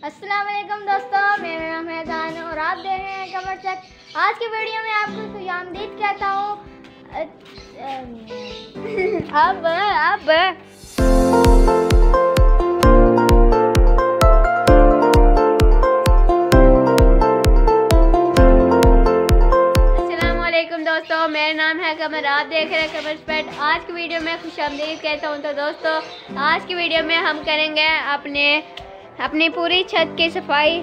अस्सलाम वालेकुम दोस्तों, मेरा नाम है दान और आप देख रहे हैं कमर चेक। आज की वीडियो में आपको खुशामदीद कहता हूँ। अब अस्सलाम वालेकुम दोस्तों, मेरा नाम है कमर, आप देख रहे हैं कमर पेट। आज की वीडियो में खुशामदीद कहता हूँ। तो दोस्तों, आज की वीडियो में हम करेंगे अपनी पूरी छत की सफाई।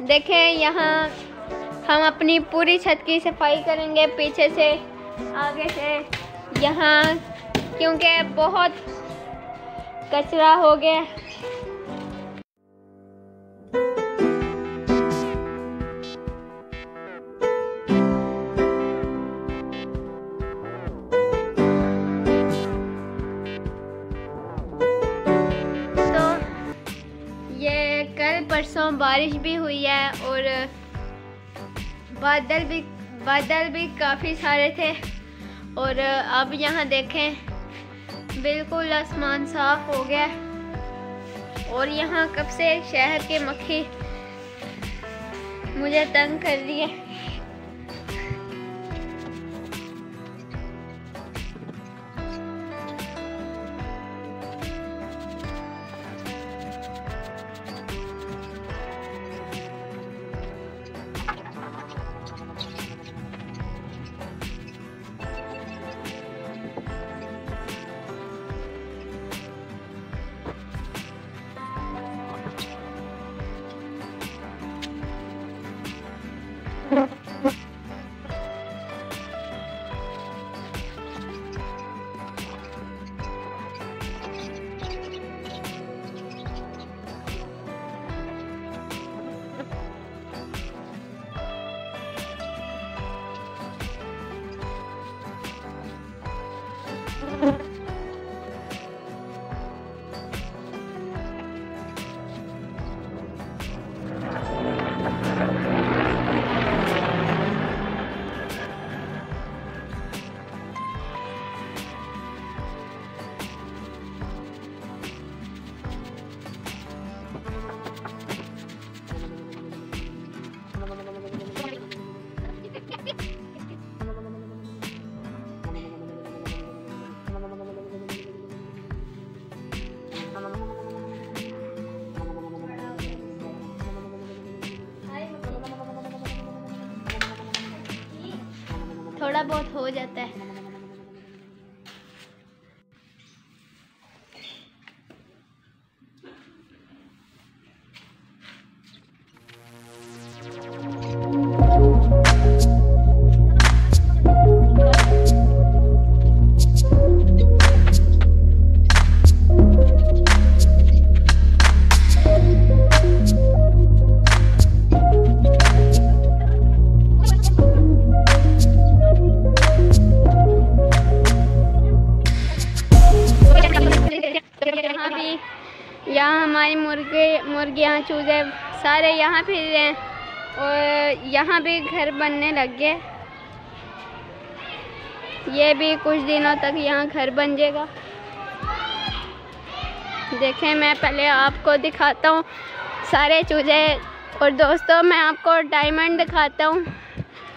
देखें, यहाँ हम अपनी पूरी छत की सफाई करेंगे, पीछे से आगे से, यहाँ क्योंकि बहुत कचरा हो गया। परसों बारिश भी हुई है और बादल भी काफ़ी सारे थे। और अब यहाँ देखें, बिल्कुल आसमान साफ हो गया। और यहाँ कब से शहर की मक्खी मुझे तंग कर रही है। थोड़ा बहुत हो जाता है। यहाँ हमारी मुर्गियाँ चूजे सारे यहाँ फिर रहे हैं और यहाँ भी घर बनने लग गए। ये भी कुछ दिनों तक यहाँ घर बन जाएगा। देखें, मैं पहले आपको दिखाता हूँ सारे चूजे। और दोस्तों, मैं आपको डायमंड दिखाता हूँ।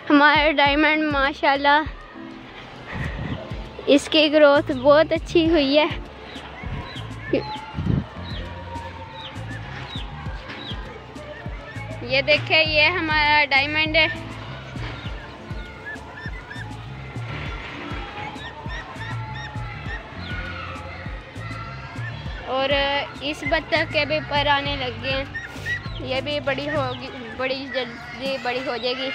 हमारा डायमंड माशाल्लाह, इसकी ग्रोथ बहुत अच्छी हुई है। ये देखें, ये हमारा डायमंड है। और इस बत्तख के भी पर आने लग गए हैं। ये भी बड़ी जल्दी बड़ी हो जाएगी।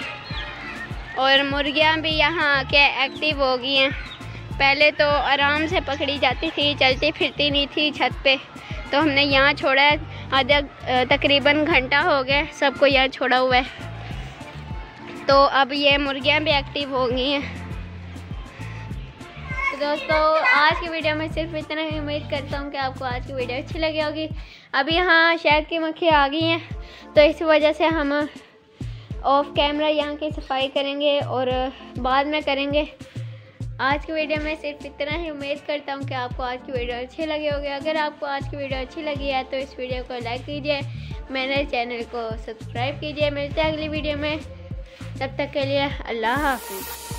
और मुर्गियां भी यहाँ आके एक्टिव हो गई हैं। पहले तो आराम से पकड़ी जाती थी, चलती फिरती नहीं थी छत पे, तो हमने यहाँ छोड़ा है। आधा तकरीबन घंटा हो गया सबको यहाँ छोड़ा हुआ है। तो अब ये मुर्गियाँ भी एक्टिव हो गई हैं। तो दोस्तों, आज की वीडियो में सिर्फ इतना ही। उम्मीद करता हूँ कि आपको आज की वीडियो अच्छी लगी होगी। अभी यहाँ शहद की मक्खी आ गई हैं, तो इस वजह से हम ऑफ कैमरा यहाँ की सफाई करेंगे और बाद में करेंगे। आज की वीडियो में सिर्फ इतना ही। उम्मीद करता हूँ कि आपको आज की वीडियो अच्छी लगी होगी। अगर आपको आज की वीडियो अच्छी लगी है तो इस वीडियो को लाइक कीजिए, मेरे चैनल को सब्सक्राइब कीजिए। मिलते हैं अगली वीडियो में, तब तक के लिए अल्लाह हाफिज़।